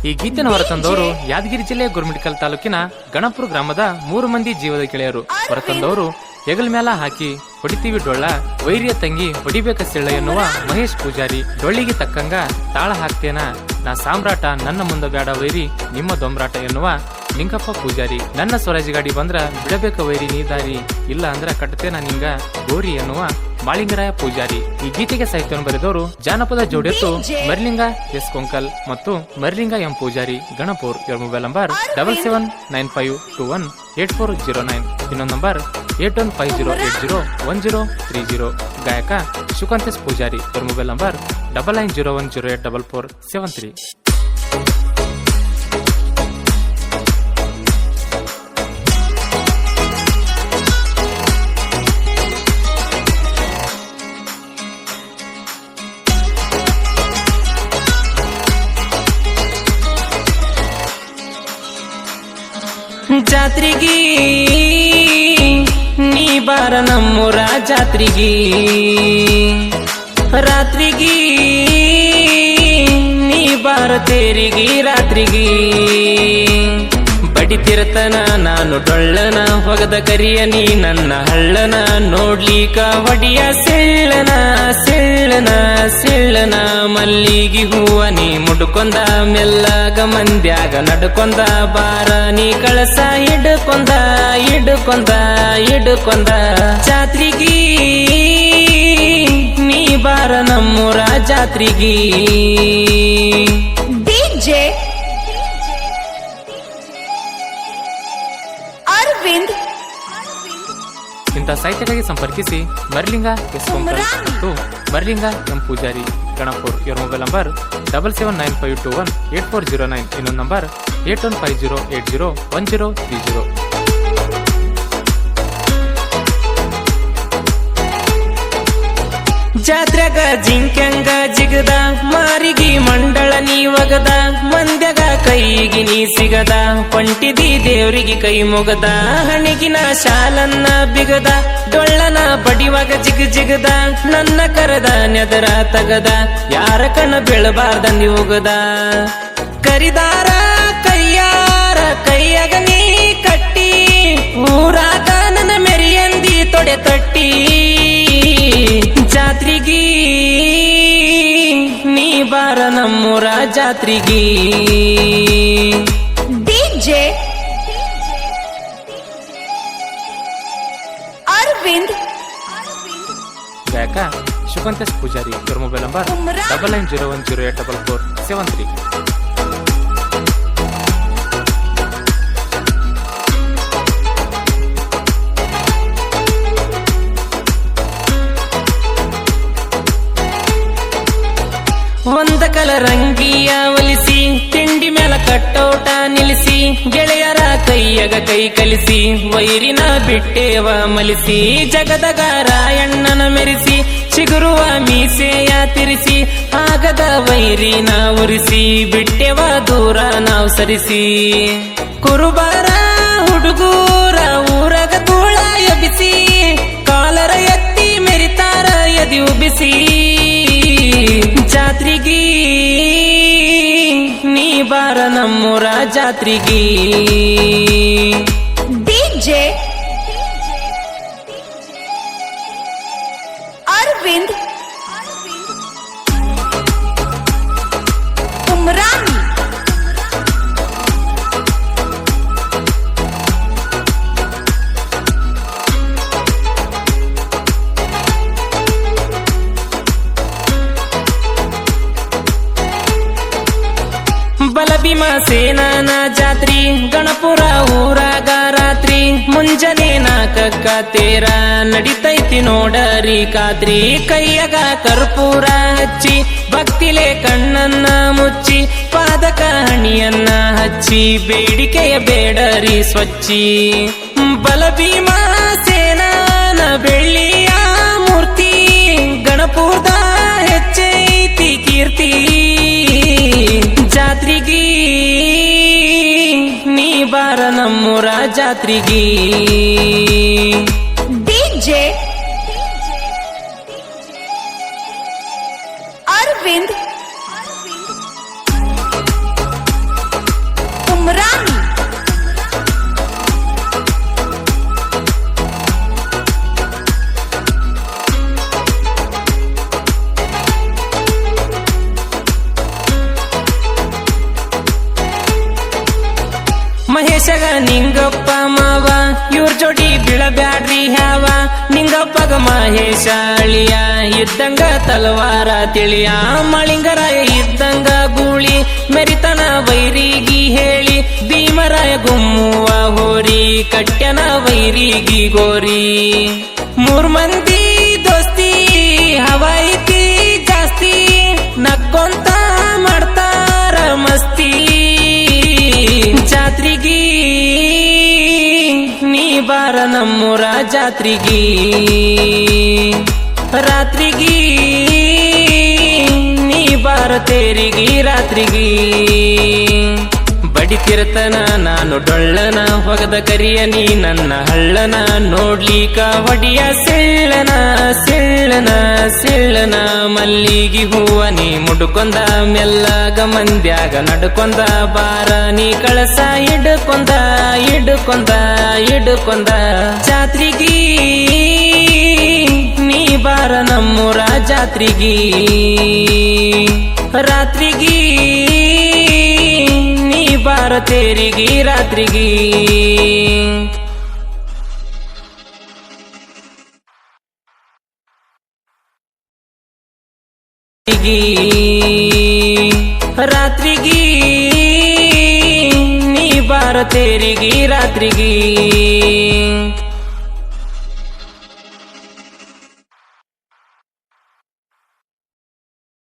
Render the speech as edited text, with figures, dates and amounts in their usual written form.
ಈ ಗೀತೆನ ಹೊರತಂದವರು ಯಾದಗಿರಿ ಜಿಲ್ಲೆಯ ಗುರುಮಿಟ್ಕಲ್ ತಾಲೂಕಿನ ಗಣಪುರ ಗ್ರಾಮದ 3 ಮಂದಿ ಜೀವದ ಗೆಳೆಯರು. ಹೊರತಂದವರು ಹೆಗಲ್ ಮೇಲ ಹಾಕಿ ಹೊಡಿತೀವಿ ಡೊಳ್ಳ, ವೈರಿಯ ತಂಗಿ ಹೊಡಿಬೇಕ ಸಿಳ್ಳ ಎನ್ನುವ ಮಹೇಶ್ ಪೂಜಾರಿ. ಡೊಳ್ಳಿಗೆ ತಕ್ಕಂಗ ತಾಳ ಹಾಕ್ತೇನ ನಾ ಸಾಮ್ರಾಟ, ನನ್ನ ಮುಂದ ಬೇಡ ವೈರಿ ನಿಮ್ಮ ದೊಂಬ್ರಾಟ ಎನ್ನುವ ನಿಂಗಪ್ಪ ಪೂಜಾರಿ. ನನ್ನ ಸ್ವರಾಜ್ ಗಾಡಿ ಬಂದ್ರ ಬಿಡಬೇಕ ವೈರಿ ನೀ ದಾರಿ, ಇಲ್ಲ ಅಂದ್ರ ಕಟ್ಟತೇನ ನಿಂಗ ಗೋರಿ ಎನ್ನುವ ಮಾಳಿಂಗರಾಯ ಪೂಜಾರಿ. ಈ ಗೀತೆಗೆ ಸಾಹಿತ್ಯವನ್ನು ಬರೆದವರು ಜಾನಪದ ಜೋಡೆತ್ತು ಮರ್ಲಿಂಗ ಎಸ್ ಕೊಂಕಲ್ ಮತ್ತು ಮರ್ಲಿಂಗ ಎಂ ಪೂಜಾರಿ ಗಣಪುರ್. ಇವರ ಮೊಬೈಲ್ ನಂಬರ್ 7795218409. ಇನ್ನೊಂದು ನಂಬರ್ 8150801030. ಗಾಯಕ ಶುಕಾಂತೇಶ್ ಪೂಜಾರಿ. ಇವರ ಮೊಬೈಲ್ ನಂಬರ್ 9901084473. ಜಾತ್ರಿಗಿ ನೀ ಬಾರ ನಮ್ಮೂರ ಜಾತ್ರಿಗಿ, ರಾತ್ರಿಗಿ ನೀ ಬಾರ ತೇರಿಗಿ ರಾತ್ರಿಗಿ. ಬಡಿತಿರ್ತನ ನಾನು ಡೊಳ್ಳನ, ಹೊಗದ ಕರಿಯ ನೀ ನನ್ನ ಹಳ್ಳನ, ನೋಡ್ಲಿಕ ಹೊಡಿಯ ಸಿಳ್ಳನ ಸಿಳ್ಳನ ಸಿಳ್ಳನ. ಮಲ್ಲಿಗಿ ಹೂವ ನೀ ಮುಡ್ಕೊಂದ, ಮೆಲ್ಲಗ ಮಂದ್ಯಾಗ ನಡ್ಕೊಂದ, ಬಾರ ನೀ ಕಳಸ ಹಿಡ್ಕೊಂದ ಹಿಡ್ಕೊಂದ ಹಿಡ್ಕೊಂದ. ಜಾತ್ರಿಗಿ ನೀ ಬಾರ ನಮ್ಮೂರ ಜಾತ್ರಿಗಿ. ಡಿಜೆ ಅರವಿಂದ್. ಇಂಥ ಸಾಹಿತ್ಯಕ್ಕಾಗಿ ಸಂಪರ್ಕಿಸಿ ಮರ್ಲಿಂಗ ಎಸ್ ಕೊಂಕಲ್ ಮತ್ತು ಮರ್ಲಿಂಗ ಎಂ ಪೂಜಾರಿ ಗಣಪುರ್. ಇವರ ಮೊಬೈಲ್ ನಂಬರ್ 7795218409. ಇನ್ನೊಂದು ನಂಬರ್ 8150801030. ಜಾತ್ರೆಗ ಜಿಂಕ್ಯಂಗ ಜಿಗದ, ಮಾರಿಗಿ ಮಂಡಳ ನೀ ಒಗದ, ಮಂದ್ಯಗ ಕೈಗಿ ನೀ ಸಿಗದ, ಹೊಂಟಿದಿ ದೇವ್ರಿಗೆ ಕೈ ಮೊಗದ, ಹಣಿಗಿನ ಶಾಲನ್ನ ಬಿಗದ, ಡೊಳ್ಳನ ಬಡಿವಾಗ ಜಿಗ ಜಿಗದ, ನನ್ನ ಕರೆದ ನೆದರ ತಗದ, ಯಾರ ಕಣ ಬೀಳಬಾರ್ದಂದಿ ಹೋಗದ. ಕರಿದಾರ ಕೈಯಾರ ಕೈಯಾಗ ನೀ ಕಟ್ಟಿ, ಊರಾಗ ನನ್ನ ಮೆರಿಯಂದಿ ತೊಡೆ ತಟ್ಟಿ. ಜಾತ್ರಿಗಿ ನೀ ಬಾರ ನಮ್ಮೂರ ಜಾತ್ರಿಗಿ. ಡಿಜೆ ಅರವಿಂದ್. ಗಾಯಕ ಶುಕಾಂತೇಶ್ ಪೂಜಾರಿ. ಇವರ ಮೊಬೈಲ್ ನಂಬರ್ 9901084473. ಒಂದ ಕಲರಂಗಿಯ ಒಲಿಸಿ, ತಿಂಡಿ ಮೇಲ ಕಟ್ಟೋಟ ನಿಲ್ಲಿಸಿ, ಗೆಳೆಯರ ಕೈಯಗ ಕೈ ಕಲಿಸಿ, ವೈರಿನ ಬಿಟ್ಟೇವ ಮಲಿಸಿ, ಜಗದಗ ರಾಯಣ್ಣನ ಮೆರೆಸಿ, ಚಿಗುರುವ ಮೀಸೆಯ ತಿರಿಸಿ, ಆಗದ ವೈರಿನ ಉರಿಸಿ, ಬಿಟ್ಟೇವ ದೂರ ನಾವು ಸರಿಸಿ. ಕುರುಬಾರ ಹುಡುಗೂರ ಊರಗ ಧೂಳ ಎಬ್ಬಿಸಿ, ಕಾಲರ ಎತ್ತಿ ಮೆರಿತಾರ ಎದಿ ಉಬ್ಬಿಸಿ. ಜಾತ್ರಿಗಿ ನೀ ಬಾರ ನಮ್ಮೂರ ಜಾತ್ರಿಗಿ. ಡಿಜೆ ಅರವಿಂದ್ ಉಮ್ರಾನಿ. ಬಲಭೀಮ ಸೇನಾನ ಜಾತ್ರಿ, ಗಣಪುರ ಊರಾಗ ರಾತ್ರಿ, ಮುಂಜಾನೆ 4ಕ್ಕ ತೇರ ನಡಿತೈತಿ ನೋಡರಿ ಖಾತ್ರಿ. ಕೈಯಾಗ ಕರ್ಪೂರ ಹಚ್ಚಿ, ಭಕ್ತಿಲೆ ಕಣ್ಣನ್ನ ಮುಚ್ಚಿ, ಪಾದಕ ಹಣಿಯನ್ನ ಹಚ್ಚಿ, ಬೇಡಿಕೆಯ ಬೇಡರಿ ಸ್ವಚ್ಛಿ. ಬಲಭೀಮ ಸೇನಾನ ಬೆಳ್ಳಿಯ ಮೂರ್ತಿ, ಗಣಪುರದ ಹೆಚ್ಚೈತಿ ಕೀರ್ತಿ. ಜಾತ್ರಿಗಿ ನೀ ಬಾರ ನಮ್ಮೂರ ಜಾತ್ರಿಗಿ. ಡಿಜೆ ಅರವಿಂದ್ ಮಹೇಶಗ ನಿಂಗಪ್ಪ ಮಾವ ಇವ್ರ ಜೋಡಿ ಬೀಳಬ್ಯಾಡ್ರಿ ಹ್ಯಾವ ನಿಂಗಪ್ಪಗ ಮಹೇಶ ಅಳಿಯ ಇದ್ದಂಗ ತಲವಾರ ತಿಳಿಯ ಮಳಿಂಗರಾಯ ಇದ್ದಂಗ ಗೂಳಿ ಮೆರಿತನ ವೈರಿಗಿ ಹೇಳಿ ಭೀಮರಾಯ ಗುಮ್ಮುವ ಹೋರಿ ಕಟ್ಯನ ವೈರಿಗಿ ಗೋರಿ ಮೂರ್ ಮಂದಿ ದೋಸ್ತಿ ಹವಾಯಿತಿ ಜಾಸ್ತಿ ನಕ್ಕೊಂತ ಮಾಡ್ತಾರ ಮಸ್ತಿ ಜಾತ್ರಿಗಿ ನೀ ಬಾರ ನಮ್ಮೂರ ಜಾತ್ರಿಗಿ ರಾತ್ರಿಗಿ ನೀ ಬಾರ ತೇರಿಗಿ ರಾತ್ರಿಗಿ ಬಡಿತಿರ್ತನ ನಾನು ಡೊಳ್ಳನ ಹೊಗದ ಕರಿಯ ನೀ ನನ್ನ ಹಳ್ಳನ ನೋಡ್ಲಿಕ ಹೊಡಿಯ ಸಿಳ್ಳನ ಸಿಳ್ಳನ ಸಿಳ್ಳನ ಮಲ್ಲಿಗಿ ಹೂವ ನೀ ಮುಡ್ಕೊಂದ ಮೆಲ್ಲಗ ಮಂದ್ಯಾಗ ನಡ್ಕೊಂದ ಬಾರ ನೀ ಕಳಸ ಹಿಡ್ಕೊಂದ ಹಿಡ್ಕೊಂದ ಹಿಡ್ಕೊಂದ ಜಾತ್ರಿಗಿ ನೀ ಬಾರ ನಮ್ಮೂರ ಜಾತ್ರಿಗಿ ರಾತ್ರಿಗಿ ನೀ ಬಾರ ತೇರಿಗಿ ರಾತ್ರಿಗಿ ರಾತ್ರಿಗಿ ನೀ ಬಾರ ತೇರಿಗಿ ರಾತ್ರಿಗಿ